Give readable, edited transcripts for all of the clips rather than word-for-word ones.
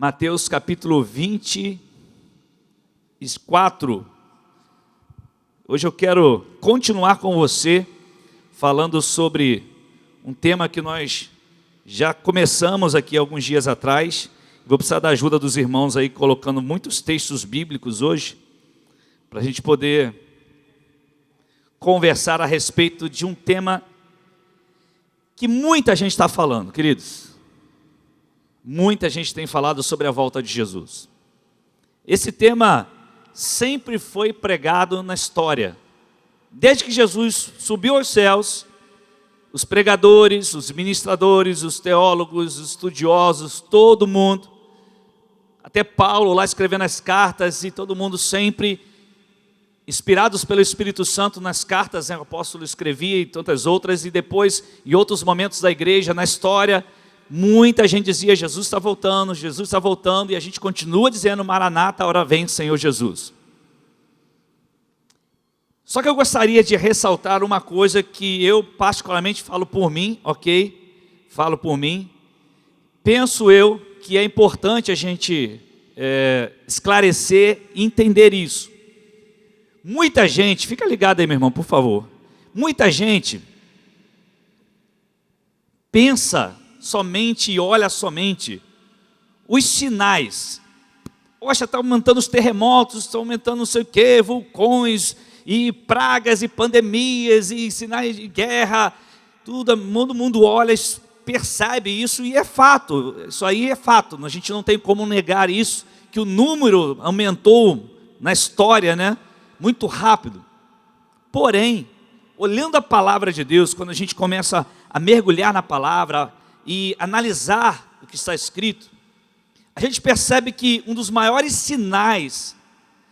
Mateus capítulo 24. Hoje eu quero continuar com você, falando sobre um tema que nós já começamos aqui alguns dias atrás. Vou precisar da ajuda dos irmãos aí, colocando muitos textos bíblicos hoje, para a gente poder conversar a respeito de um tema que muita gente está falando, queridos. Muita gente tem falado sobre a volta de Jesus. Esse tema sempre foi pregado na história. Desde que Jesus subiu aos céus, os pregadores, os ministradores, os teólogos, os estudiosos, todo mundo, até Paulo lá escrevendo as cartas, e todo mundo sempre inspirados pelo Espírito Santo nas cartas, o apóstolo escrevia e tantas outras, e depois em outros momentos da igreja, na história, muita gente dizia: Jesus está voltando, e a gente continua dizendo: Maranata, a hora vem, Senhor Jesus. Só que eu gostaria de ressaltar uma coisa que eu particularmente falo por mim, ok? Falo por mim. Penso eu que é importante a gente esclarecer e entender isso. Muita gente, fica ligado aí, meu irmão, por favor. Muita gente pensa somente e olha somente os sinais. Poxa, está aumentando os terremotos, está aumentando não sei o que, vulcões, e pragas, e pandemias, e sinais de guerra, tudo, todo mundo olha, percebe isso, e é fato, isso aí é fato, a gente não tem como negar isso, que o número aumentou na história, né, muito rápido. Porém, olhando a palavra de Deus, quando a gente começa a mergulhar na palavra e analisar o que está escrito, a gente percebe que um dos maiores sinais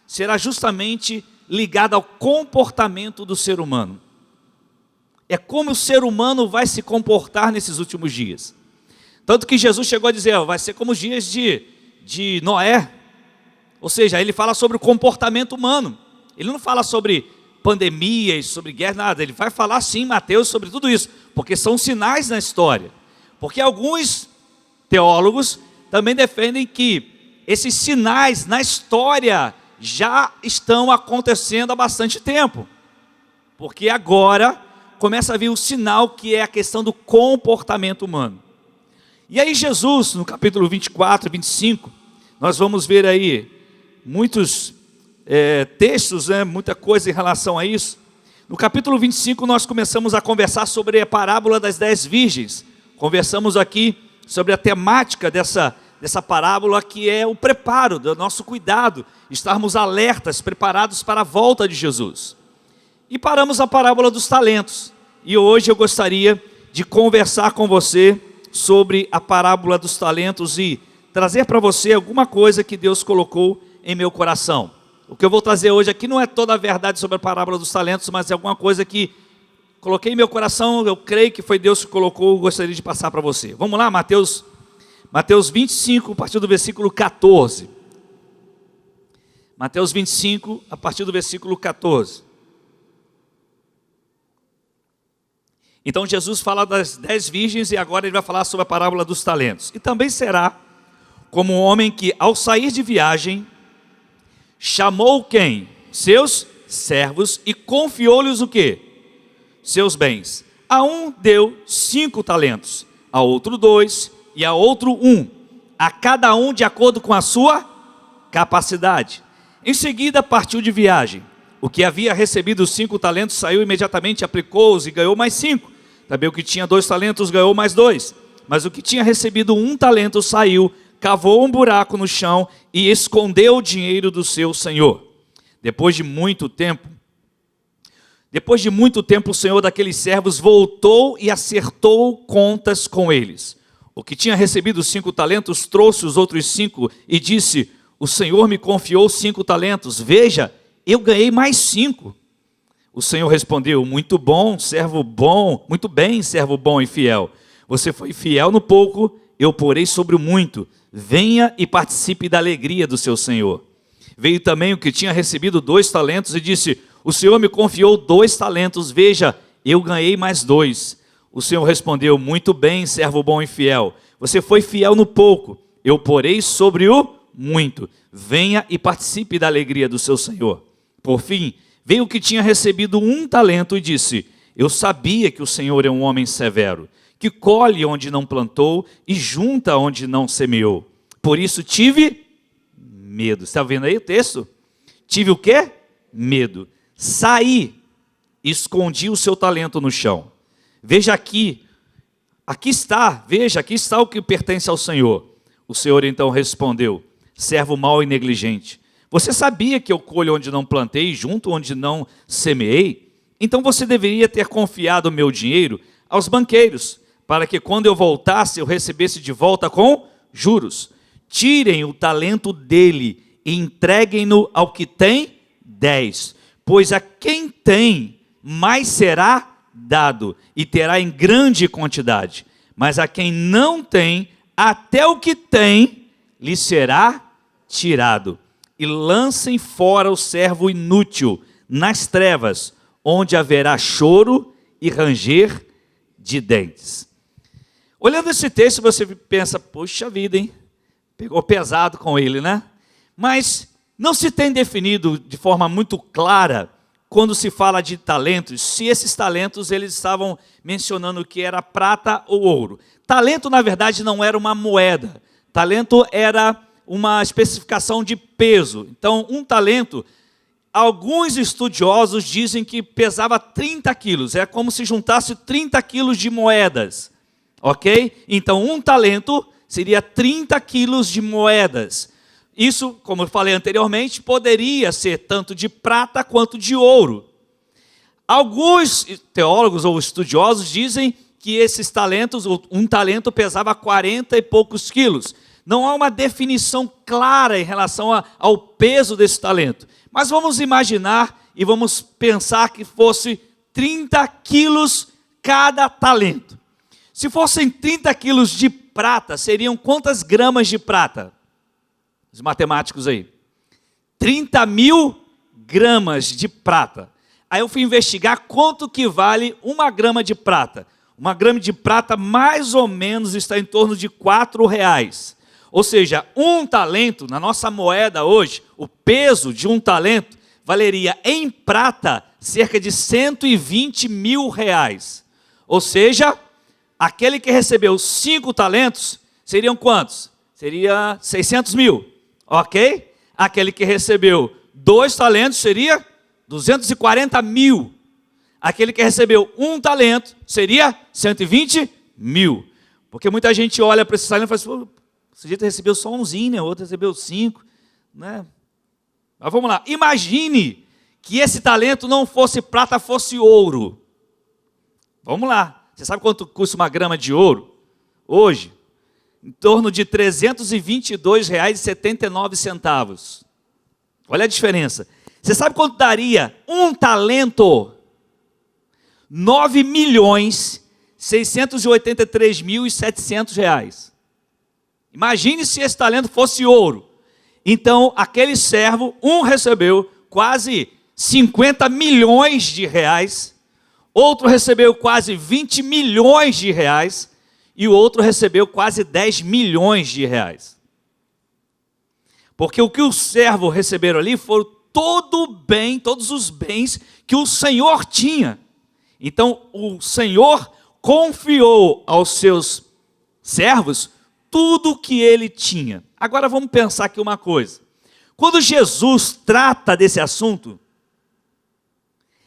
será justamente ligado ao comportamento do ser humano. É como o ser humano vai se comportar nesses últimos dias. Tanto que Jesus chegou a dizer: vai ser como os dias de Noé. Ou seja, ele fala sobre o comportamento humano. Ele não fala sobre pandemias, sobre guerra, nada. Ele vai falar sim, Mateus, sobre tudo isso, porque são sinais na história. Porque alguns teólogos também defendem que esses sinais na história já estão acontecendo há bastante tempo. Porque agora começa a vir o sinal, que é a questão do comportamento humano. E aí Jesus, no capítulo 24 e 25, nós vamos ver aí muitos textos, muita coisa em relação a isso. No capítulo 25 nós começamos a conversar sobre a parábola das 10 virgens. Conversamos aqui sobre a temática dessa parábola, que é o preparo do nosso cuidado, estarmos alertas, preparados para a volta de Jesus. E paramos a parábola dos talentos. E hoje eu gostaria de conversar com você sobre a parábola dos talentos e trazer para você alguma coisa que Deus colocou em meu coração. O que eu vou trazer hoje aqui não é toda a verdade sobre a parábola dos talentos, mas é alguma coisa que coloquei em meu coração, eu creio que foi Deus que colocou, eu gostaria de passar para você. Vamos lá, Mateus 25, a partir do versículo 14. Mateus 25, a partir do versículo 14. Então Jesus fala das 10 virgens e agora ele vai falar sobre a parábola dos talentos. E também será como um homem que, ao sair de viagem, chamou quem? Seus servos, e confiou-lhes o quê? Seus bens. A um deu 5 talentos, a outro 2 e a outro 1, a cada um de acordo com a sua capacidade. Em seguida partiu de viagem. O que havia recebido os 5 talentos saiu imediatamente, aplicou-os e ganhou mais 5. Também o que tinha 2 talentos ganhou mais 2. Mas o que tinha recebido 1 talento saiu, cavou um buraco no chão e escondeu o dinheiro do seu senhor. Depois de muito tempo, o senhor daqueles servos voltou e acertou contas com eles. O que tinha recebido 5 talentos trouxe os outros 5 e disse: o senhor me confiou 5 talentos, veja, eu ganhei mais 5. O senhor respondeu: muito bem, servo bom e fiel. Você foi fiel no pouco, eu porei sobre o muito. Venha e participe da alegria do seu senhor. Veio também o que tinha recebido 2 talentos e disse: o senhor me confiou 2 talentos, veja, eu ganhei mais 2. O senhor respondeu: muito bem, servo bom e fiel. Você foi fiel no pouco, eu porei sobre o muito. Venha e participe da alegria do seu Senhor. Por fim, veio o que tinha recebido 1 talento e disse: eu sabia que o Senhor é um homem severo, que colhe onde não plantou e junta onde não semeou. Por isso tive medo. Está vendo aí o texto? Tive o quê? Medo. Saí, escondi o seu talento no chão. Veja aqui está o que pertence ao Senhor. O Senhor então respondeu: servo mau e negligente, você sabia que eu colho onde não plantei e junto onde não semeei? Então você deveria ter confiado o meu dinheiro aos banqueiros, para que quando eu voltasse eu recebesse de volta com juros. Tirem o talento dele e entreguem-no ao que tem 10, pois a quem tem mais será dado e terá em grande quantidade, mas a quem não tem, até o que tem lhe será tirado. E lancem fora o servo inútil nas trevas, onde haverá choro e ranger de dentes. Olhando esse texto, você pensa: puxa vida, hein? Pegou pesado com ele, né? Mas não se tem definido de forma muito clara, quando se fala de talentos, se esses talentos eles estavam mencionando que era prata ou ouro. Talento, na verdade, não era uma moeda. Talento era uma especificação de peso. Então, um talento, alguns estudiosos dizem que pesava 30 quilos. É como se juntasse 30 quilos de moedas. Ok? Então, um talento seria 30 quilos de moedas. Isso, como eu falei anteriormente, poderia ser tanto de prata quanto de ouro. Alguns teólogos ou estudiosos dizem que esses talentos, um talento pesava 40 e poucos quilos. Não há uma definição clara em relação ao peso desse talento. Mas vamos imaginar e vamos pensar que fosse 30 quilos cada talento. Se fossem 30 quilos de prata, seriam quantas gramas de prata? Os matemáticos aí. 30.000 gramas de prata. Aí eu fui investigar quanto que vale 1 grama de prata. 1 grama de prata mais ou menos está em torno de R$4. Ou seja, um talento, na nossa moeda hoje, o peso de um talento valeria em prata cerca de R$120.000. Ou seja, aquele que recebeu 5 talentos, seriam quantos? Seria 600 mil. Ok? Aquele que recebeu 2 talentos seria 240 mil. Aquele que recebeu 1 talento seria 120 mil. Porque muita gente olha para esse talento e fala assim: esse jeito recebeu só umzinho, né? O outro recebeu 5. Né? Mas vamos lá. Imagine que esse talento não fosse prata, fosse ouro. Vamos lá. Você sabe quanto custa 1 grama de ouro? Hoje, em torno de R$ 322,79. Olha a diferença. Você sabe quanto daria um talento? R$ 9.683.700. Imagine se esse talento fosse ouro. Então, aquele servo, recebeu quase 50 milhões de reais, outro recebeu quase 20 milhões de reais, e o outro recebeu quase 10 milhões de reais. Porque o que o servo receberam ali foram todos os bens que o Senhor tinha. Então, o Senhor confiou aos seus servos tudo o que ele tinha. Agora vamos pensar aqui uma coisa. Quando Jesus trata desse assunto,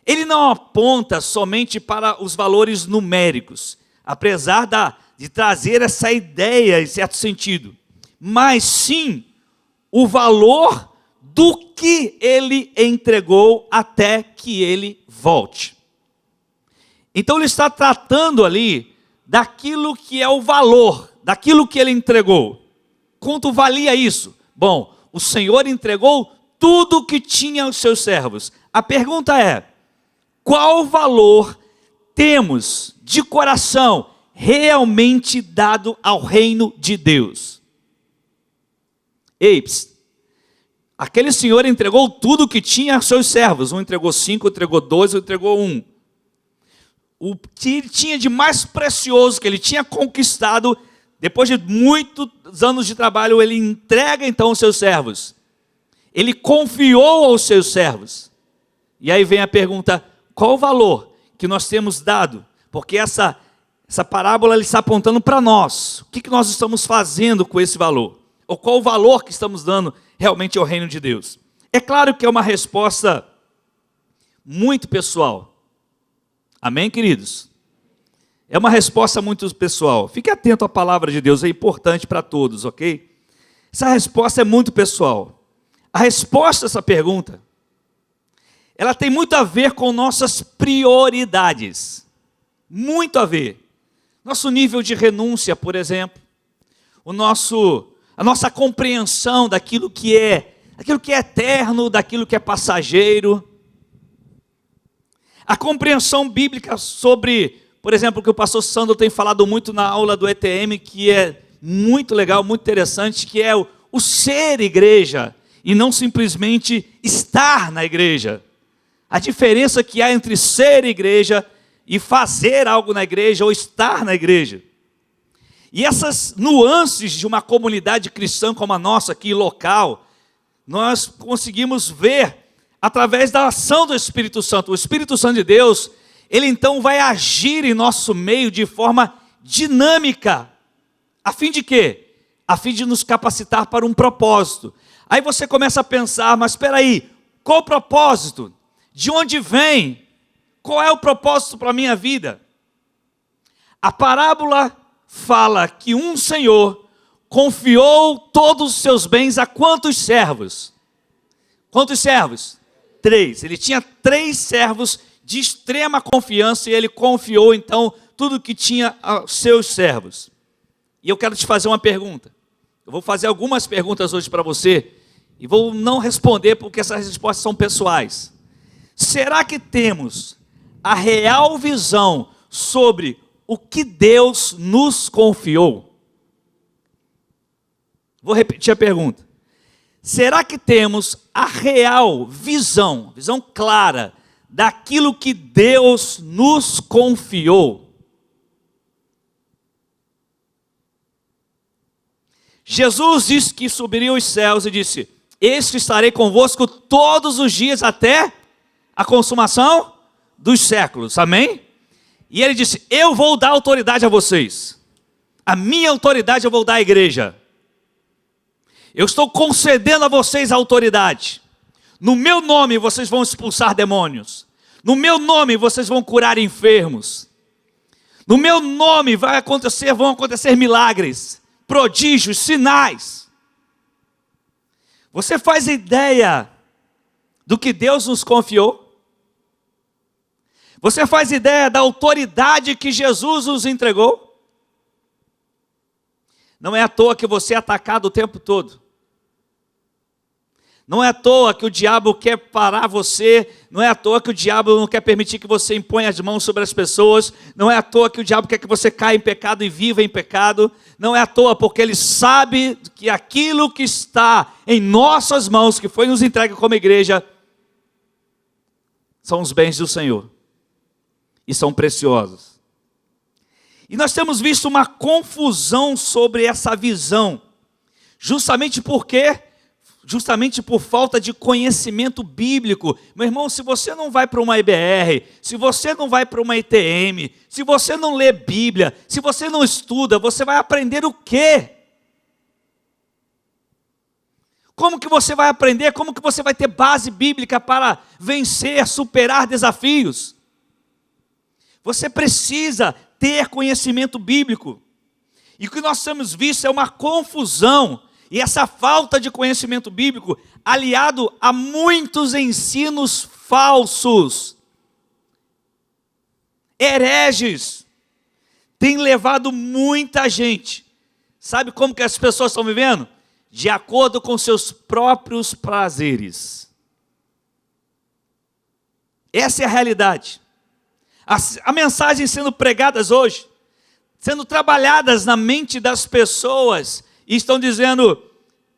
ele não aponta somente para os valores numéricos, apesar de trazer essa ideia em certo sentido, mas sim o valor do que ele entregou até que ele volte. Então ele está tratando ali daquilo que é o valor, daquilo que ele entregou. Quanto valia isso? Bom, o Senhor entregou tudo o que tinha aos seus servos. A pergunta é: qual valor temos de coração realmente dado ao reino de Deus? Aquele senhor entregou tudo o que tinha aos seus servos. Um entregou 5, outro entregou 2, outro entregou 1. O que ele tinha de mais precioso, que ele tinha conquistado, depois de muitos anos de trabalho, ele entrega então os seus servos. Ele confiou aos seus servos. E aí vem a pergunta, qual o valor que nós temos dado? Porque essa parábola ele está apontando para nós. O que nós estamos fazendo com esse valor? Ou qual o valor que estamos dando realmente ao reino de Deus? É claro que é uma resposta muito pessoal. Amém, queridos? É uma resposta muito pessoal. Fique atento à palavra de Deus, é importante para todos, ok? Essa resposta é muito pessoal. A resposta a essa pergunta, ela tem muito a ver com nossas prioridades. Muito a ver. Nosso nível de renúncia, por exemplo. A nossa compreensão daquilo que é eterno, daquilo que é passageiro. A compreensão bíblica sobre, por exemplo, o que o pastor Sandro tem falado muito na aula do ETM, que é muito legal, muito interessante, que é o ser igreja e não simplesmente estar na igreja. A diferença que há entre ser igreja e fazer algo na igreja ou estar na igreja. E essas nuances de uma comunidade cristã como a nossa aqui, local, nós conseguimos ver através da ação do Espírito Santo. O Espírito Santo de Deus, ele então vai agir em nosso meio de forma dinâmica. A fim de quê? A fim de nos capacitar para um propósito. Aí você começa a pensar, mas espera aí, qual o propósito? De onde vem? Qual é o propósito para a minha vida? A parábola fala que um senhor confiou todos os seus bens a quantos servos? Quantos servos? 3. Ele tinha 3 servos de extrema confiança e ele confiou então tudo que tinha aos seus servos. E eu quero te fazer uma pergunta. Eu vou fazer algumas perguntas hoje para você e vou não responder porque essas respostas são pessoais. Será que temos a real visão sobre o que Deus nos confiou? Vou repetir a pergunta. Será que temos a real visão clara daquilo que Deus nos confiou? Jesus disse que subiria aos céus e disse, eis que estarei convosco todos os dias até a consumação dos séculos, amém? E ele disse, eu vou dar autoridade a vocês. A minha autoridade eu vou dar à igreja. Eu estou concedendo a vocês a autoridade. No meu nome vocês vão expulsar demônios. No meu nome vocês vão curar enfermos. No meu nome vão acontecer milagres, prodígios, sinais. Você faz ideia do que Deus nos confiou? Você faz ideia da autoridade que Jesus nos entregou? Não é à toa que você é atacado o tempo todo. Não é à toa que o diabo quer parar você. Não é à toa que o diabo não quer permitir que você imponha as mãos sobre as pessoas. Não é à toa que o diabo quer que você caia em pecado e viva em pecado. Não é à toa porque ele sabe que aquilo que está em nossas mãos, que foi nos entregue como igreja, são os bens do Senhor. E são preciosos. E nós temos visto uma confusão sobre essa visão. Justamente por falta de conhecimento bíblico. Meu irmão, se você não vai para uma IBR, se você não vai para uma ITM, se você não lê Bíblia, se você não estuda, você vai aprender o quê? Como que você vai aprender? Como que você vai ter base bíblica para vencer, superar desafios? Você precisa ter conhecimento bíblico. E o que nós temos visto é uma confusão. E essa falta de conhecimento bíblico, aliado a muitos ensinos falsos, hereges, tem levado muita gente. Sabe como que as pessoas estão vivendo? De acordo com seus próprios prazeres. Essa é a realidade. A mensagem sendo pregadas hoje, sendo trabalhadas na mente das pessoas, e estão dizendo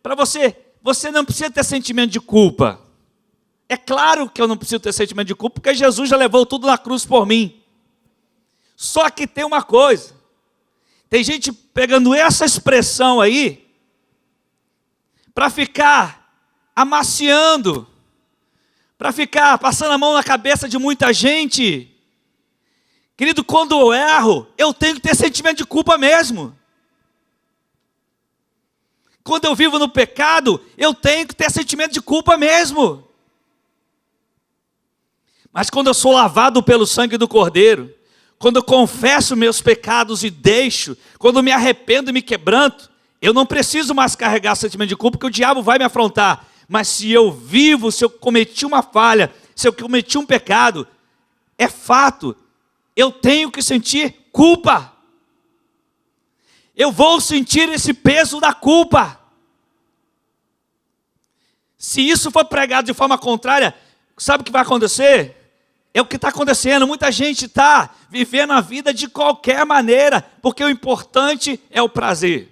para você, você não precisa ter sentimento de culpa. É claro que eu não preciso ter sentimento de culpa, porque Jesus já levou tudo na cruz por mim. Só que tem uma coisa, Tem gente pegando essa expressão aí para ficar amaciando, para ficar passando a mão na cabeça de muita gente. Querido, quando eu erro, eu tenho que ter sentimento de culpa mesmo. Quando eu vivo no pecado, eu tenho que ter sentimento de culpa mesmo. Mas quando eu sou lavado pelo sangue do Cordeiro, quando eu confesso meus pecados e deixo, quando eu me arrependo e me quebranto, eu não preciso mais carregar sentimento de culpa, porque o diabo vai me afrontar. Mas se eu vivo, se eu cometi uma falha, se eu cometi um pecado, é fato, eu tenho que sentir culpa. Eu vou sentir esse peso da culpa. Se isso for pregado de forma contrária, sabe o que vai acontecer? É o que está acontecendo. Muita gente está vivendo a vida de qualquer maneira, porque o importante é o prazer.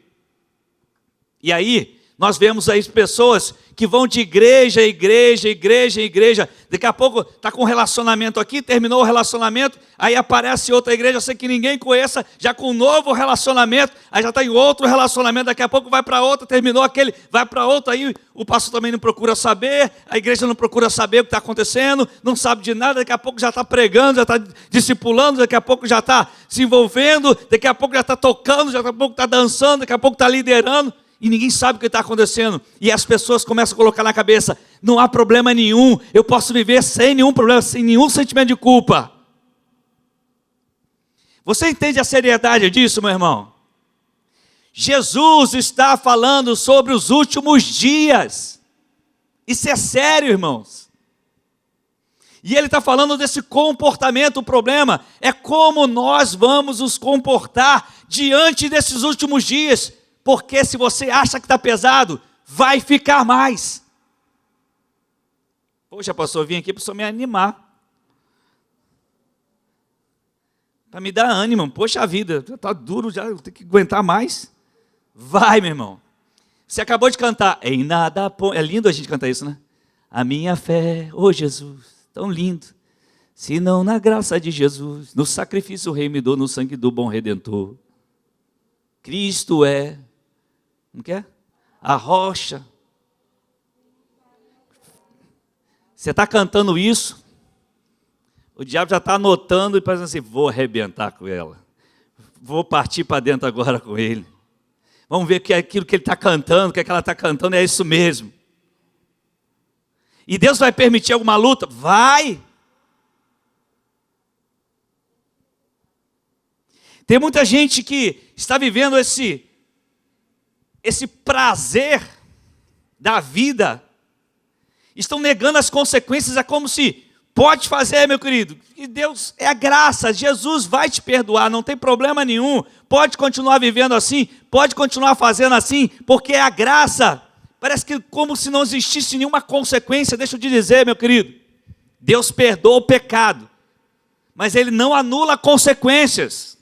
E aí, nós vemos aí pessoas que vão de igreja, igreja. Daqui a pouco está com um relacionamento aqui, terminou o relacionamento, aí aparece outra igreja, sem que ninguém conheça, já com um novo relacionamento, aí já está em outro relacionamento, daqui a pouco vai para outra, terminou aquele, vai para outro, aí o pastor também não procura saber, a igreja não procura saber o que está acontecendo, não sabe de nada, daqui a pouco já está pregando, já está discipulando, daqui a pouco já está se envolvendo, daqui a pouco já está tocando, daqui a pouco está dançando, daqui a pouco está liderando. E ninguém sabe o que está acontecendo. E as pessoas começam a colocar na cabeça: não há problema nenhum, eu posso viver sem nenhum problema, sem nenhum sentimento de culpa. Você entende a seriedade disso, meu irmão? Jesus está falando sobre os últimos dias. Isso é sério, irmãos. E ele está falando desse comportamento. O problema é como nós vamos nos comportar diante desses últimos dias. Porque se você acha que está pesado, vai ficar mais. Poxa, pastor, eu vim aqui para só me animar. Para me dar ânimo. Poxa vida, está duro já, eu tenho que aguentar mais. Vai, meu irmão. Você acabou de cantar. Em nada... É lindo a gente cantar isso, né? A minha fé, oh Jesus, tão lindo. Se não na graça de Jesus, no sacrifício o Rei me dou, no sangue do bom Redentor. Cristo é... Como que é? A rocha. Você está cantando isso, o diabo já está anotando e pensando assim: vou arrebentar com ela. Vou partir para dentro agora com ele. Vamos ver que aquilo que ele está cantando, que ela está cantando é isso mesmo. E Deus vai permitir alguma luta? Vai! Tem muita gente que está vivendo esse prazer da vida, estão negando as consequências. É como se, pode fazer, meu querido, que Deus é a graça, Jesus vai te perdoar, não tem problema nenhum, pode continuar vivendo assim, pode continuar fazendo assim, porque é a graça. Parece que como se não existisse nenhuma consequência. Deixa eu te dizer, meu querido, Deus perdoa o pecado, mas Ele não anula consequências.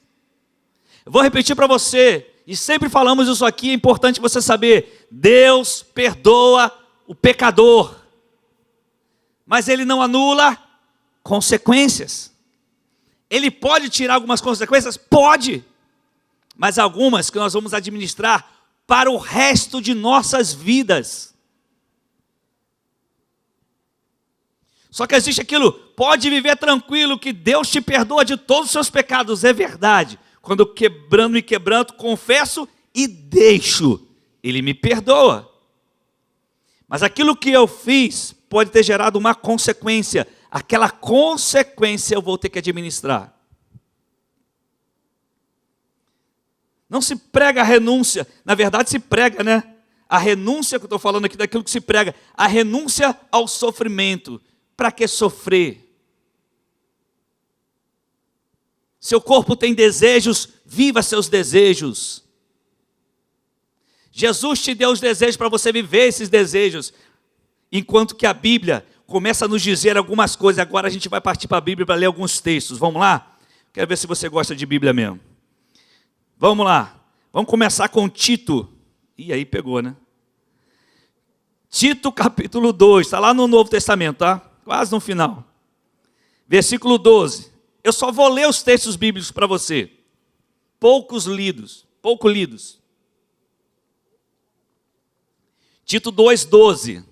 Eu vou repetir para você, e sempre falamos isso aqui, é importante você saber: Deus perdoa o pecador, mas Ele não anula consequências. Ele pode tirar algumas consequências? Pode, mas algumas que nós vamos administrar para o resto de nossas vidas. Só que existe aquilo: pode viver tranquilo que Deus te perdoa de todos os seus pecados. É verdade. Quando eu me quebranto, confesso e deixo, Ele me perdoa. Mas aquilo que eu fiz pode ter gerado uma consequência. Aquela consequência eu vou ter que administrar. Não se prega a renúncia. Na verdade se prega, né? A renúncia que eu estou falando aqui, daquilo que se prega. A renúncia ao sofrimento. Para que sofrer? Seu corpo tem desejos, viva seus desejos. Jesus te deu os desejos para você viver esses desejos. Enquanto que a Bíblia começa a nos dizer algumas coisas. Agora a gente vai partir para a Bíblia para ler alguns textos. Vamos lá? Quero ver se você gosta de Bíblia mesmo. Vamos lá. Vamos começar com Tito. Ih, aí pegou, né? Tito capítulo 2. Está lá no Novo Testamento, tá? Quase no final. Versículo 12. Eu só vou ler os textos bíblicos para você. Poucos lidos. pouco lidos. Tito 2,12.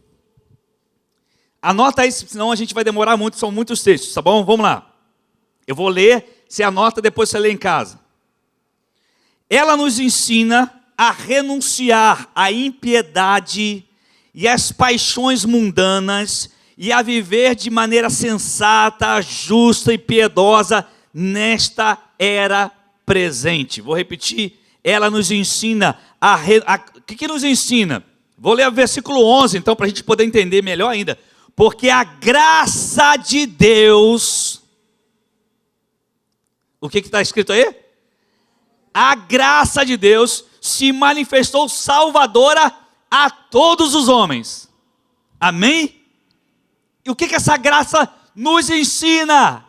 Anota aí, senão a gente vai demorar muito, são muitos textos, tá bom? Vamos lá. Eu vou ler, você anota, depois você lê em casa. Ela nos ensina a renunciar à impiedade e às paixões mundanas e a viver de maneira sensata, justa e piedosa nesta era presente. Vou repetir, ela nos ensina o que nos ensina? Vou ler o versículo 11, então, para a gente poder entender melhor ainda. Porque a graça de Deus, o que está escrito aí? A graça de Deus se manifestou salvadora a todos os homens. Amém? E o que essa graça nos ensina?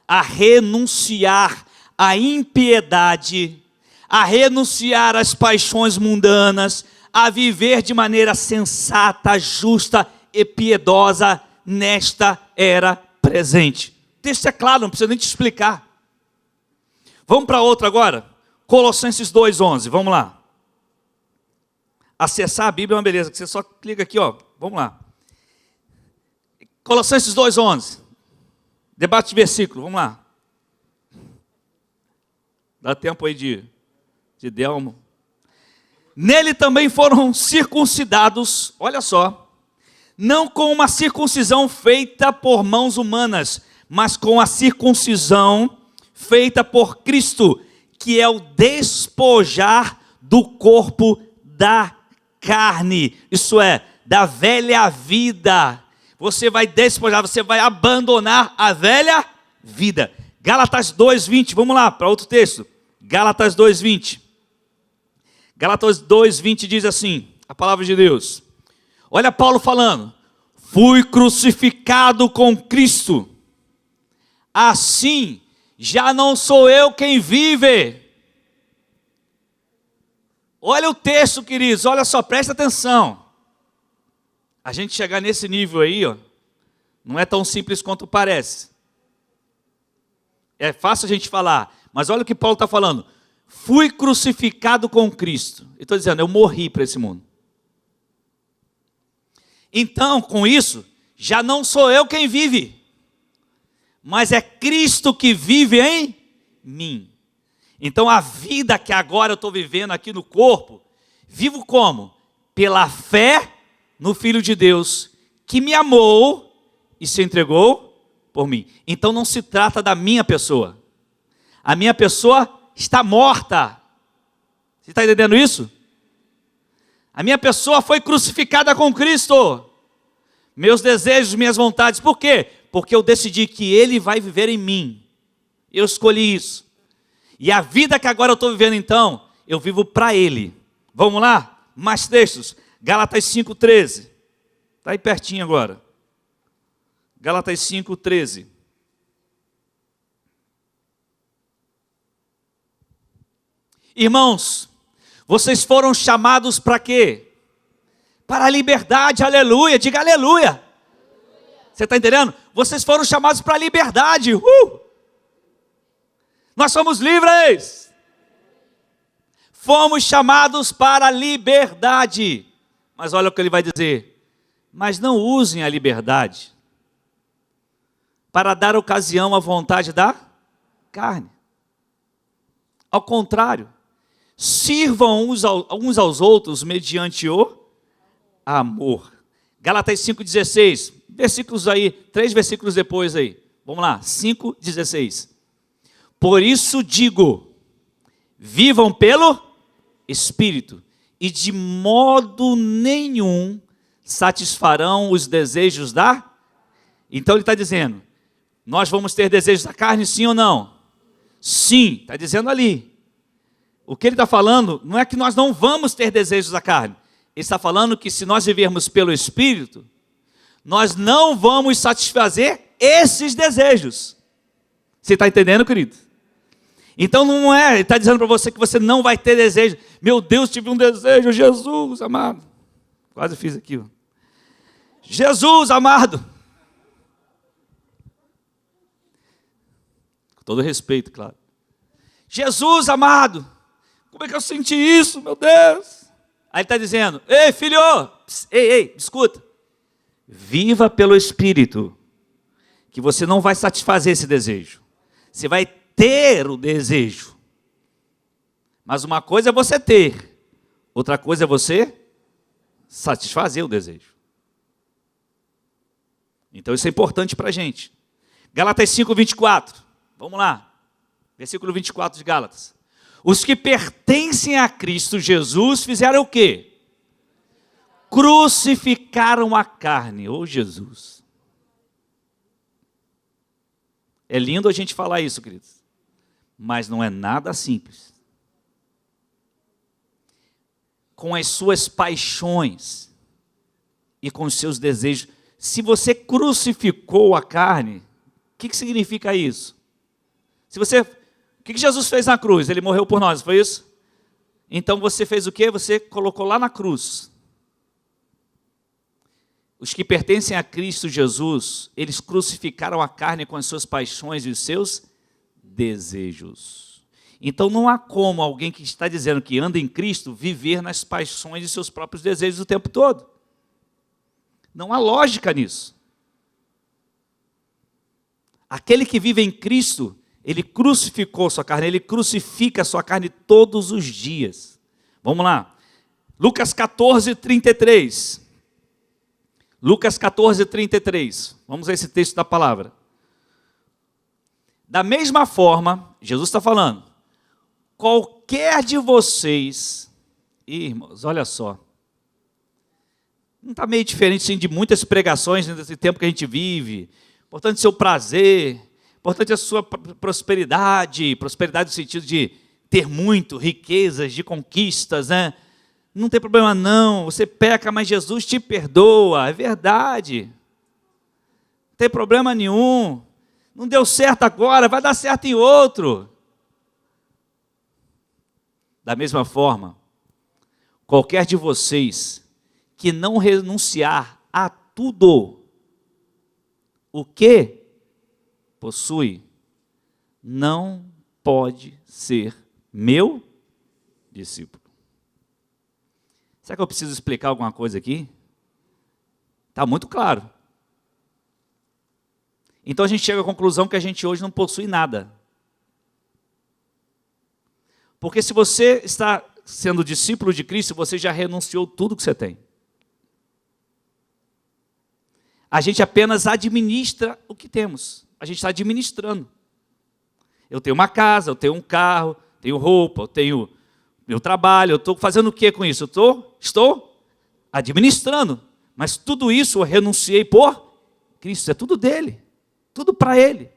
A renunciar à impiedade, a renunciar às paixões mundanas, a viver de maneira sensata, justa e piedosa nesta era presente. O texto é claro, não precisa nem te explicar. Vamos para outra agora? Colossenses 2,11, vamos lá. Acessar a Bíblia é uma beleza, que você só clica aqui, ó. Vamos lá. Colossenses 2,11. Debate de versículo, vamos lá. Dá tempo aí de Delmo. Nele também foram circuncidados, olha só, não com uma circuncisão feita por mãos humanas, mas com a circuncisão feita por Cristo, que é o despojar do corpo da carne, isso é, da velha vida. Você vai despojar, você vai abandonar a velha vida. Gálatas 2,20, vamos lá, para outro texto. Gálatas 2,20. Gálatas 2,20 diz assim, a palavra de Deus. Olha Paulo falando. Fui crucificado com Cristo. Assim, já não sou eu quem vive. Olha o texto, queridos, olha só, presta atenção. A gente chegar nesse nível aí, ó, não é tão simples quanto parece. É fácil a gente falar, mas olha o que Paulo está falando. Fui crucificado com Cristo. Eu estou dizendo, eu morri para esse mundo. Então, com isso, já não sou eu quem vive, mas é Cristo que vive em mim. Então, a vida que agora eu estou vivendo aqui no corpo, vivo como? Pela fé no Filho de Deus, que me amou e se entregou por mim. Então, não se trata da minha pessoa. A minha pessoa está morta. Você está entendendo isso? A minha pessoa foi crucificada com Cristo. Meus desejos, minhas vontades. Por quê? Porque eu decidi que Ele vai viver em mim. Eu escolhi isso. E a vida que agora eu estou vivendo então, eu vivo para Ele. Vamos lá? Mais textos. Gálatas 5,13. Está aí pertinho agora. Gálatas 5,13. Irmãos, vocês foram chamados para quê? Para a liberdade, aleluia, diga aleluia. Você está entendendo? Vocês foram chamados para a liberdade. Nós somos livres. Fomos chamados para a liberdade. Mas olha o que ele vai dizer. Mas não usem a liberdade para dar ocasião à vontade da carne. Ao contrário, sirvam uns aos outros mediante o amor. Gálatas 5,16. Versículos aí, 3 versículos depois aí. Vamos lá, 5,16. Por isso digo, vivam pelo Espírito, e de modo nenhum satisfarão os desejos da... Então ele está dizendo, nós vamos ter desejos da carne, sim ou não? Sim, está dizendo ali. O que ele está falando não é que nós não vamos ter desejos da carne. Ele está falando que se nós vivermos pelo Espírito, nós não vamos satisfazer esses desejos. Você está entendendo, querido? Então não é, ele está dizendo para você que você não vai ter desejo. Meu Deus, tive um desejo, Jesus amado. Quase fiz aqui, ó. Jesus amado. Com todo respeito, claro. Jesus amado. Como é que eu senti isso, meu Deus? Aí ele está dizendo, ei filho, ei, escuta. Viva pelo Espírito, que você não vai satisfazer esse desejo. Você vai ter o desejo. Mas uma coisa é você ter, outra coisa é você satisfazer o desejo. Então isso é importante para a gente. Gálatas 5, 24. Vamos lá. Versículo 24 de Gálatas. Os que pertencem a Cristo Jesus fizeram o quê? Crucificaram a carne. Ô Jesus. É lindo a gente falar isso, queridos. Mas não é nada simples. Com as suas paixões e com os seus desejos. Se você crucificou a carne, o que significa isso? O que Jesus fez na cruz? Ele morreu por nós, foi isso? Então você fez o quê? Você colocou lá na cruz. Os que pertencem a Cristo Jesus, eles crucificaram a carne com as suas paixões e os seus desejos. Então não há como alguém que está dizendo que anda em Cristo viver nas paixões e seus próprios desejos o tempo todo. Não há lógica nisso. Aquele que vive em Cristo, ele crucificou sua carne, ele crucifica a sua carne todos os dias. Vamos lá. Lucas 14, 33. Lucas 14, 33. Vamos a esse texto da palavra. Da mesma forma, Jesus está falando, qualquer de vocês, irmãos, olha só, não está meio diferente sim, de muitas pregações nesse tempo que a gente vive. Importante seu prazer, importante a sua prosperidade, prosperidade no sentido de ter muito, riquezas, de conquistas, né? Não tem problema não, você peca, mas Jesus te perdoa, é verdade. Não tem problema nenhum. Não deu certo agora, vai dar certo em outro. Da mesma forma, qualquer de vocês que não renunciar a tudo o que possui, não pode ser meu discípulo. Será que eu preciso explicar alguma coisa aqui? Está muito claro. Então a gente chega à conclusão que a gente hoje não possui nada. Porque se você está sendo discípulo de Cristo, você já renunciou tudo que você tem. A gente apenas administra o que temos. A gente está administrando. Eu tenho uma casa, eu tenho um carro, tenho roupa, eu tenho meu trabalho, eu estou fazendo o que com isso? Estou administrando. Mas tudo isso eu renunciei por Cristo, é tudo dele. Tudo para ele.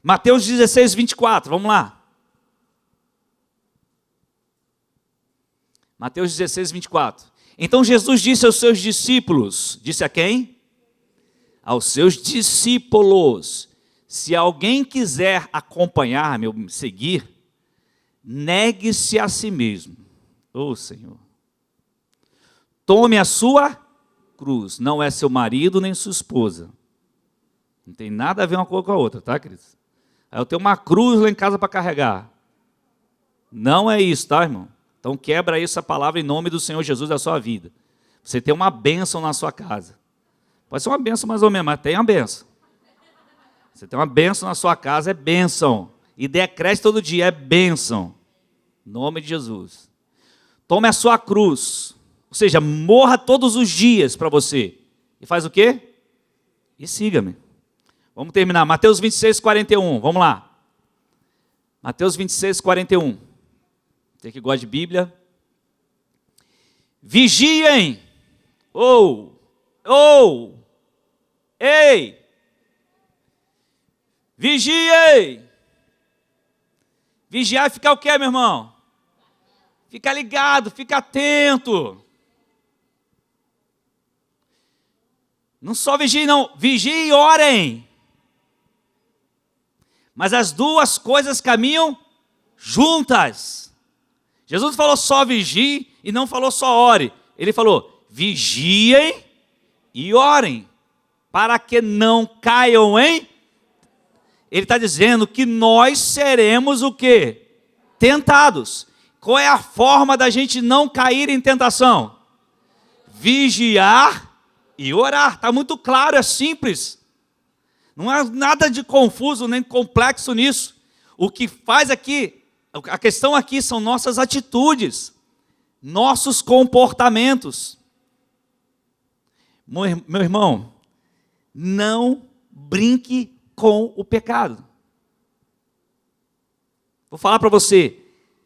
Mateus 16, 24, vamos lá. Mateus 16, 24. Então Jesus disse aos seus discípulos, disse a quem? Aos seus discípulos, se alguém quiser acompanhar-me, ou me seguir, negue-se a si mesmo. Ô Senhor. Tome a sua cruz, não é seu marido nem sua esposa. Não tem nada a ver uma coisa com a outra, tá, queridos? Aí eu tenho uma cruz lá em casa para carregar. Não é isso, tá, irmão? Então quebra essa palavra em nome do Senhor Jesus da sua vida. Você tem uma bênção na sua casa. Pode ser uma bênção mais ou menos, mas tem uma bênção. Você tem uma bênção na sua casa, é bênção. E decresce todo dia, é bênção. Em nome de Jesus. Tome a sua cruz. Ou seja, morra todos os dias para você. E faz o quê? E siga-me. Vamos terminar. Mateus 26, 41. Vamos lá. Mateus 26, 41. Você que gosta de Bíblia. Vigiem. Ei. Vigiei. Vigiar é ficar o quê, meu irmão? Fica ligado, fica atento. Não só vigiem, não. Vigiem e orem. Mas as duas coisas caminham juntas. Jesus falou só vigie e não falou só ore. Ele falou vigiem e orem, para que não caiam em... Ele está dizendo que nós seremos o quê? Tentados. Qual é a forma da gente não cair em tentação? Vigiar e orar. Está muito claro, é simples. Não há nada de confuso nem complexo nisso. O que faz aqui, a questão aqui são nossas atitudes, nossos comportamentos. Meu irmão, não brinque com o pecado. Vou falar para você,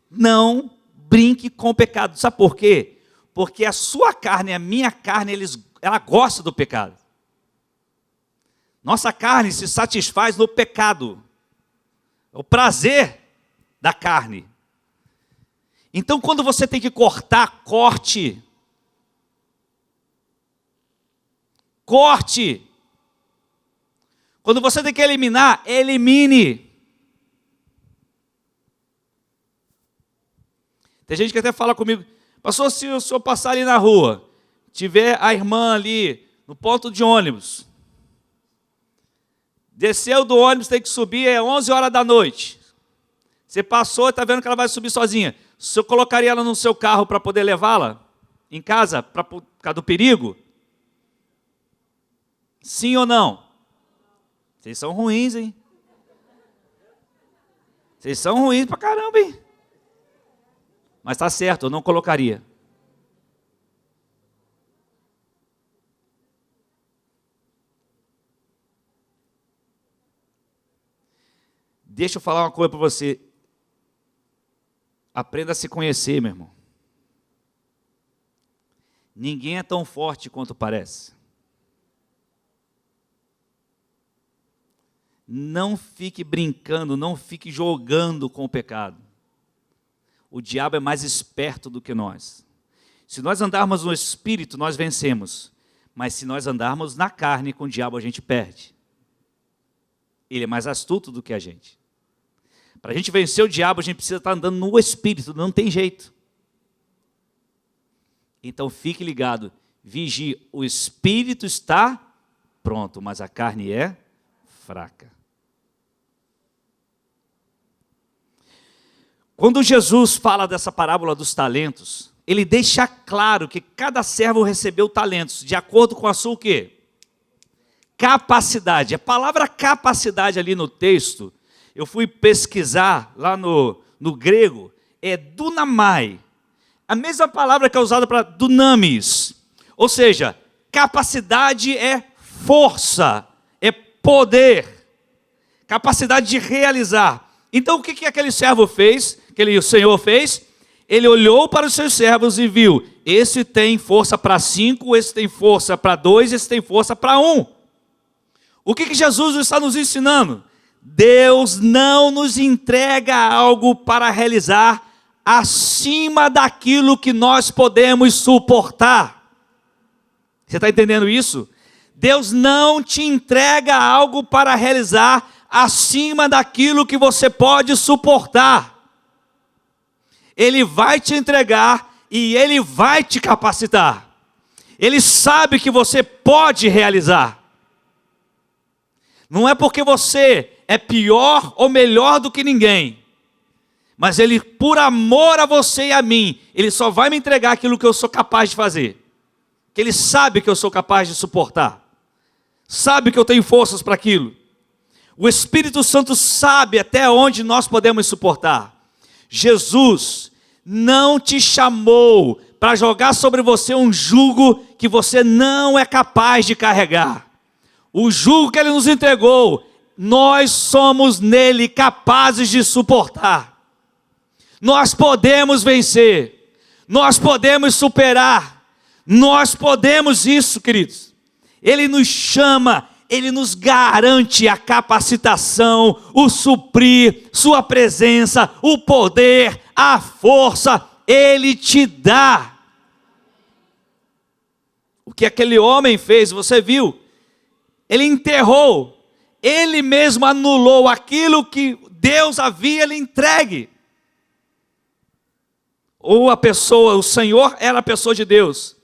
não brinque com o pecado. Sabe por quê? Porque a sua carne e a minha carne, ela gosta do pecado. Nossa carne se satisfaz no pecado. É o prazer da carne. Então, quando você tem que cortar, corte. Corte. Quando você tem que eliminar, elimine. Tem gente que até fala comigo, pastor, se o senhor passar ali na rua, tiver a irmã ali no ponto de ônibus, desceu do ônibus, tem que subir, é 11 horas da noite. Você passou e está vendo que ela vai subir sozinha. O senhor colocaria ela no seu carro para poder levá-la em casa, por causa do perigo? Sim ou não? Vocês são ruins, hein? Vocês são ruins pra caramba, hein? Mas está certo, eu não colocaria. Deixa eu falar uma coisa para você. Aprenda a se conhecer, meu irmão. Ninguém é tão forte quanto parece. Não fique brincando, não fique jogando com o pecado. O diabo é mais esperto do que nós. Se nós andarmos no Espírito, nós vencemos. Mas se nós andarmos na carne, com o diabo a gente perde. Ele é mais astuto do que a gente. Para a gente vencer o diabo, a gente precisa estar andando no Espírito, não tem jeito. Então fique ligado, vigie, o Espírito está pronto, mas a carne é fraca. Quando Jesus fala dessa parábola dos talentos, ele deixa claro que cada servo recebeu talentos, de acordo com a sua o quê? Capacidade. A palavra capacidade ali no texto, eu fui pesquisar lá no grego, é dunamai. A mesma palavra que é usada para dunamis. Ou seja, capacidade é força, é poder, capacidade de realizar. Então o que aquele servo fez, o Senhor fez? Ele olhou para os seus servos e viu, esse tem força para 5, esse tem força para 2, esse tem força para 1. O que Jesus está nos ensinando? Deus não nos entrega algo para realizar acima daquilo que nós podemos suportar. Você está entendendo isso? Deus não te entrega algo para realizar acima daquilo que você pode suportar. Ele vai te entregar e Ele vai te capacitar. Ele sabe que você pode realizar. Não é porque você é pior ou melhor do que ninguém, mas Ele, por amor a você e a mim, Ele só vai me entregar aquilo que eu sou capaz de fazer, que Ele sabe que eu sou capaz de suportar, sabe que eu tenho forças para aquilo. O Espírito Santo sabe até onde nós podemos suportar. Jesus não te chamou para jogar sobre você um jugo que você não é capaz de carregar. O jugo que Ele nos entregou, nós somos nele capazes de suportar. Nós podemos vencer, nós podemos superar, nós podemos isso, queridos. Ele nos chama, Ele nos garante a capacitação, o suprir, sua presença, o poder, a força, Ele te dá. O que aquele homem fez, você viu? Ele enterrou, ele mesmo anulou aquilo que Deus havia lhe entregue. Ou a pessoa, o Senhor era a pessoa de Deus,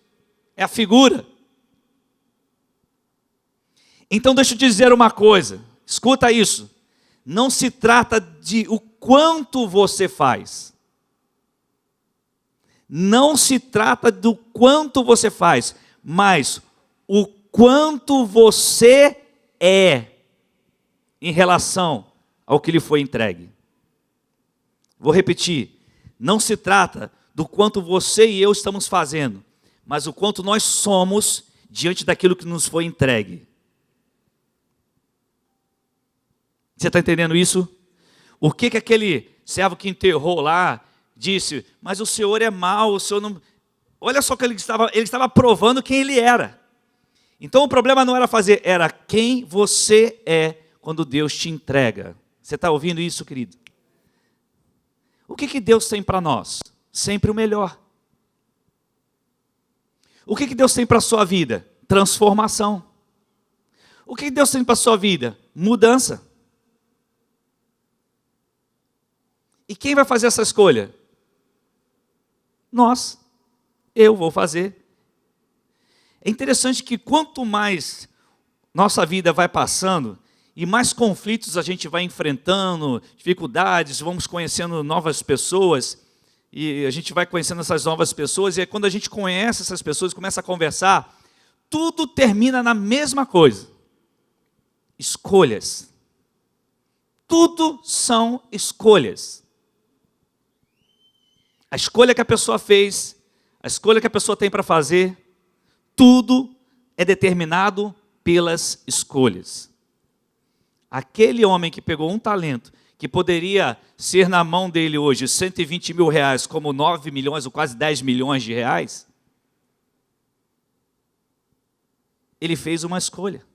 é a figura. Então deixa eu te dizer uma coisa, escuta isso, não se trata de o quanto você faz, Não se trata do quanto você faz, mas o quanto você é em relação ao que lhe foi entregue. Vou repetir, não se trata do quanto você e eu estamos fazendo, mas o quanto nós somos diante daquilo que nos foi entregue. Você está entendendo isso? O que aquele servo que enterrou lá disse? Mas o Senhor é mau, o Senhor não... Olha só que ele estava provando quem ele era. Então o problema não era fazer, era quem você é quando Deus te entrega. Você está ouvindo isso, querido? O que Deus tem para nós? Sempre o melhor. O que Deus tem para a sua vida? Transformação. O que Deus tem para a sua vida? Mudança. E quem vai fazer essa escolha? Nós. Eu vou fazer. É interessante que quanto mais nossa vida vai passando, e mais conflitos a gente vai enfrentando, dificuldades, vamos conhecendo novas pessoas, e a gente vai conhecendo essas novas pessoas, e quando a gente conhece essas pessoas, começa a conversar, tudo termina na mesma coisa. Escolhas. Tudo são escolhas. A escolha que a pessoa fez, a escolha que a pessoa tem para fazer, tudo é determinado pelas escolhas. Aquele homem que pegou um talento, que poderia ser na mão dele hoje 120 mil reais, como 9 milhões ou quase 10 milhões de reais, ele fez uma escolha.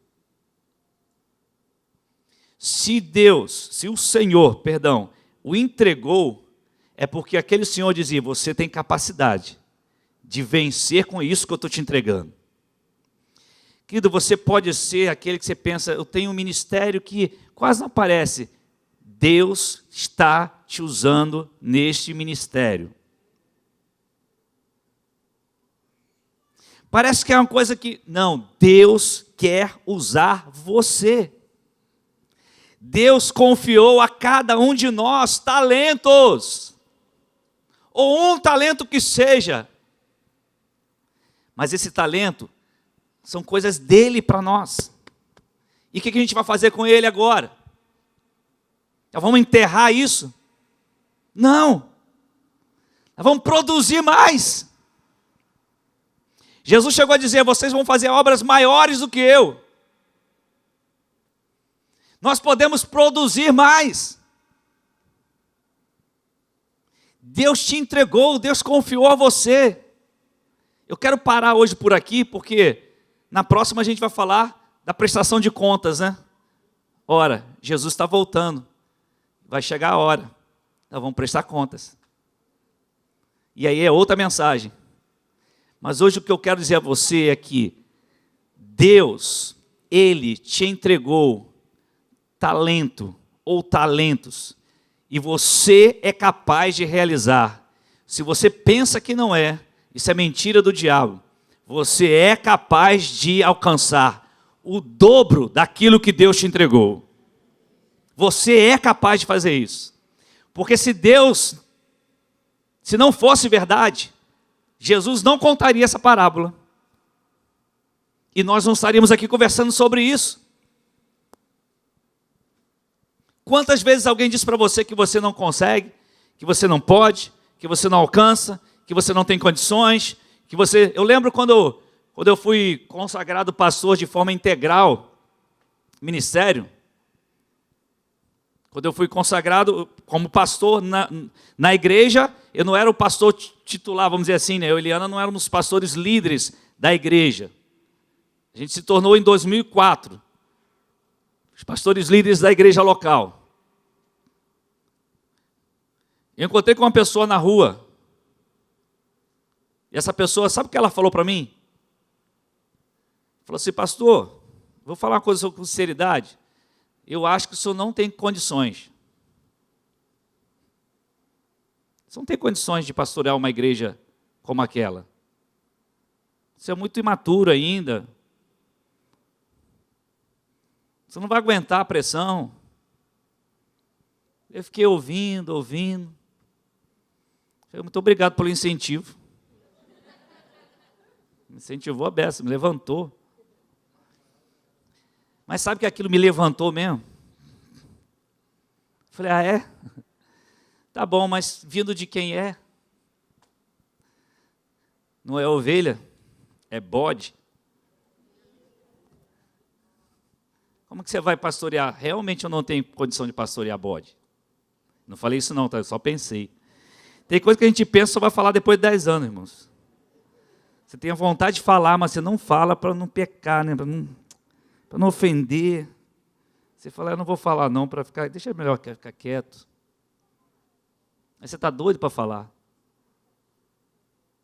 Se o Senhor, o entregou, é porque aquele Senhor dizia, você tem capacidade de vencer com isso que eu estou te entregando. Querido, você pode ser aquele que você pensa, eu tenho um ministério que quase não aparece. Deus está te usando neste ministério. Parece que é uma coisa que... Não, Deus quer usar você. Deus confiou a cada um de nós talentos. Ou um talento que seja. Mas esse talento são coisas dele para nós. E o que a gente vai fazer com ele agora? Já vamos enterrar isso? Não. Nós vamos produzir mais. Jesus chegou a dizer, vocês vão fazer obras maiores do que eu. Nós podemos produzir mais. Deus te entregou, Deus confiou a você. Eu quero parar hoje por aqui, porque na próxima a gente vai falar da prestação de contas, né? Ora, Jesus está voltando. Vai chegar a hora. Nós vamos prestar contas. E aí é outra mensagem. Mas hoje o que eu quero dizer a você é que Deus, Ele te entregou talento ou talentos. E você é capaz de realizar. Se você pensa que não é, isso é mentira do diabo. Você é capaz de alcançar o dobro daquilo que Deus te entregou. Você é capaz de fazer isso. Porque se não fosse verdade, Jesus não contaria essa parábola. E nós não estaríamos aqui conversando sobre isso. Quantas vezes alguém diz para você que você não consegue, que você não pode, que você não alcança, que você não tem condições, que você... Eu lembro quando eu fui consagrado pastor de forma integral, ministério, quando eu fui consagrado como pastor na igreja, eu não era o pastor titular, vamos dizer assim, né? Eu e Eliana não éramos pastores líderes da igreja. A gente se tornou em 2004. Os pastores líderes da igreja local. Eu encontrei com uma pessoa na rua. E essa pessoa, sabe o que ela falou para mim? Falou assim, pastor, vou falar uma coisa com sinceridade. Eu acho que o senhor não tem condições. Você não tem condições de pastorear uma igreja como aquela. Você é muito imaturo ainda. Você não vai aguentar a pressão. Eu fiquei ouvindo. Muito obrigado pelo incentivo. Me incentivou a beça, me levantou. Mas sabe que aquilo me levantou mesmo? Falei, ah, é? Tá bom, mas vindo de quem é? Não é ovelha, é bode. Como que você vai pastorear? Realmente eu não tenho condição de pastorear bode. Não falei isso não, tá? Eu só pensei. Tem coisa que a gente pensa só vai falar depois de 10 anos, irmãos. Você tem a vontade de falar, mas você não fala para não pecar, né? Para não ofender. Você fala, eu não vou falar não, para ficar, deixa melhor ficar quieto. Mas você está doido para falar.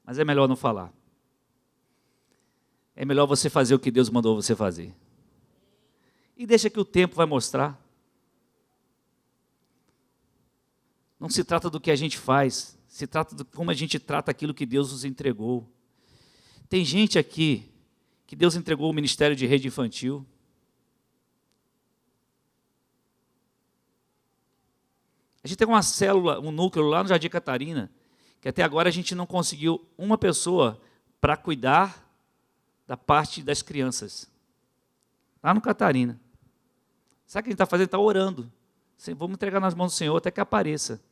Mas é melhor não falar. É melhor você fazer o que Deus mandou você fazer. E deixa que o tempo vai mostrar. Não se trata do que a gente faz, se trata de como a gente trata aquilo que Deus nos entregou. Tem gente aqui que Deus entregou o ministério de rede infantil. A gente tem uma célula, um núcleo lá no Jardim Catarina, que até agora a gente não conseguiu uma pessoa para cuidar da parte das crianças. Lá no Catarina. Sabe o que a gente está fazendo? Está orando. Vamos entregar nas mãos do Senhor até que apareça.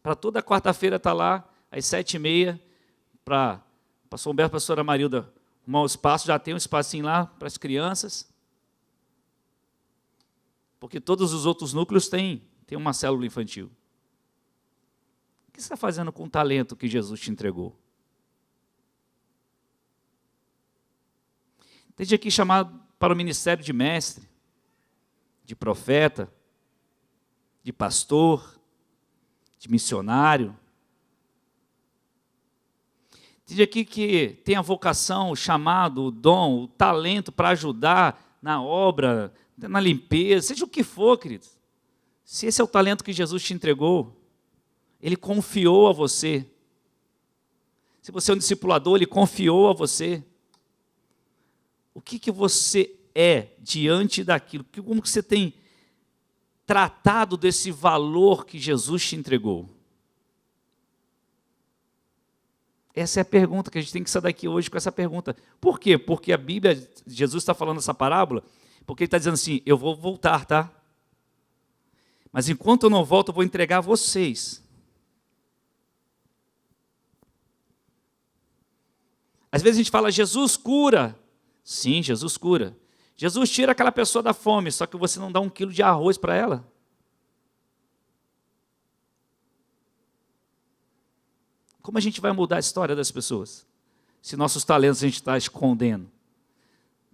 Para toda quarta-feira estar lá, às 7h30, para o pastor Humberto e a pastora Marilda arrumar um espaço, já tem um espacinho lá para as crianças. Porque todos os outros núcleos têm uma célula infantil. O que você está fazendo com o talento que Jesus te entregou? Tem gente aqui chamado para o ministério de mestre, de profeta, de pastor, de missionário. Tem gente aqui que tem a vocação, o chamado, o dom, o talento para ajudar na obra, na limpeza, seja o que for, queridos. Se esse é o talento que Jesus te entregou, Ele confiou a você. Se você é um discipulador, Ele confiou a você. O que você é diante daquilo? Como que você tem tratado desse valor que Jesus te entregou? Essa é a pergunta que a gente tem que sair daqui hoje com essa pergunta. Por quê? Porque a Bíblia, Jesus está falando essa parábola, porque Ele está dizendo assim, eu vou voltar, tá? Mas enquanto eu não volto, eu vou entregar a vocês. Às vezes a gente fala, Jesus cura. Sim, Jesus cura. Jesus tira aquela pessoa da fome, só que você não dá 1 quilo de arroz para ela. Como a gente vai mudar a história das pessoas? Se nossos talentos a gente está escondendo.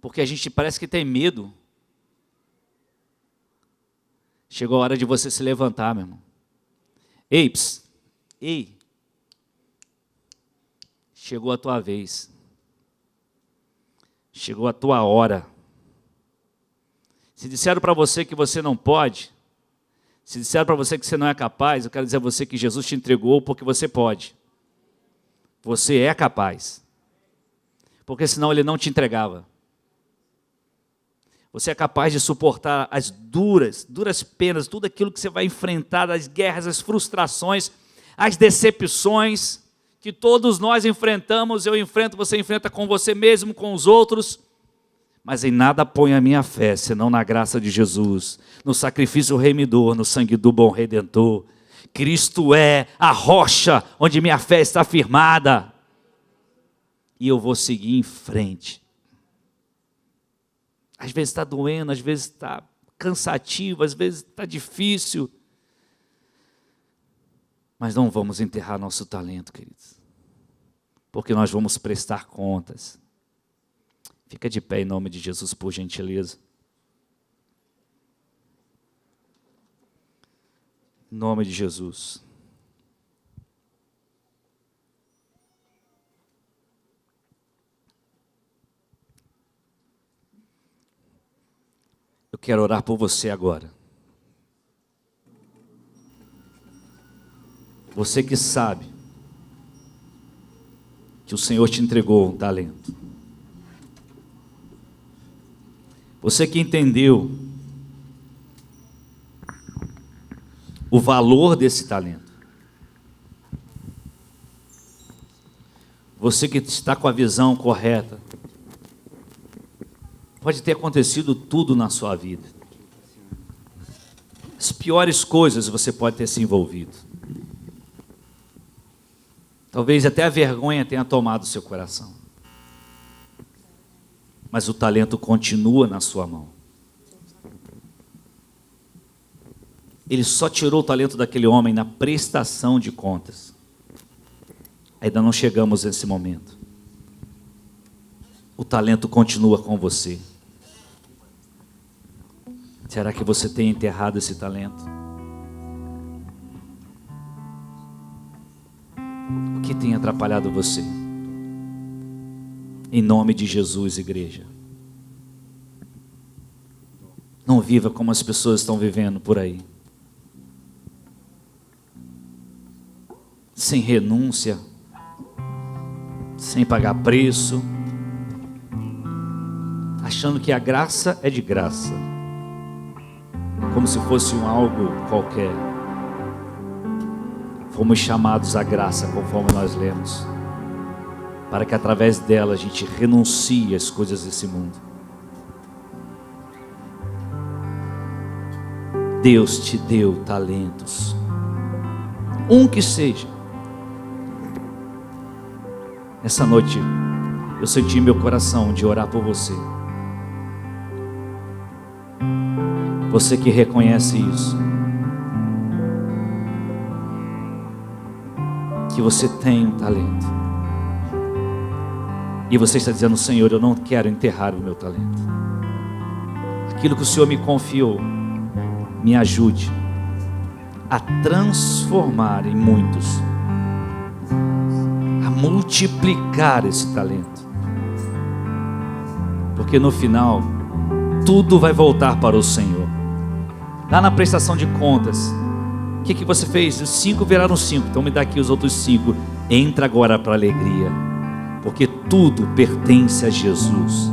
Porque a gente parece que tem medo. Chegou a hora de você se levantar, meu irmão. Ei. Chegou a tua vez. Chegou a tua hora. Se disseram para você que você não pode, se disseram para você que você não é capaz, eu quero dizer a você que Jesus te entregou porque você pode. Você é capaz. Porque senão Ele não te entregava. Você é capaz de suportar as duras penas, tudo aquilo que você vai enfrentar, as guerras, as frustrações, as decepções que todos nós enfrentamos, eu enfrento, você enfrenta com você mesmo, com os outros, mas em nada ponho a minha fé, senão na graça de Jesus, no sacrifício remidor, no sangue do bom Redentor. Cristo é a rocha onde minha fé está firmada, e eu vou seguir em frente. Às vezes está doendo, às vezes está cansativo, às vezes está difícil, mas não vamos enterrar nosso talento, queridos, porque nós vamos prestar contas. Fica de pé em nome de Jesus, por gentileza. Em nome de Jesus. Eu quero orar por você agora. Você que sabe que o Senhor te entregou um talento. Você que entendeu o valor desse talento. Você que está com a visão correta, pode ter acontecido tudo na sua vida. As piores coisas você pode ter se envolvido. Talvez até a vergonha tenha tomado o seu coração. Mas o talento continua na sua mão. Ele só tirou o talento daquele homem na prestação de contas. Ainda não chegamos nesse momento. O talento continua com você. Será que você tem enterrado esse talento? O que tem atrapalhado você? Em nome de Jesus, igreja. Não viva como as pessoas estão vivendo por aí. Sem renúncia, sem pagar preço, achando que a graça é de graça, como se fosse algo qualquer. Fomos chamados à graça, conforme nós lemos, para que através dela a gente renuncie às coisas desse mundo. Deus te deu talentos, um que seja. Essa noite eu senti em meu coração de orar por você. Você que reconhece isso, que você tem um talento, e você está dizendo: Senhor, eu não quero enterrar o meu talento. Aquilo que o Senhor me confiou, me ajude a transformar em muitos, a multiplicar esse talento, porque no final tudo vai voltar para o Senhor. Lá na prestação de contas, o que você fez? Os 5 viraram 5, então me dá aqui os outros 5. Entra agora para a alegria, porque tudo pertence a Jesus.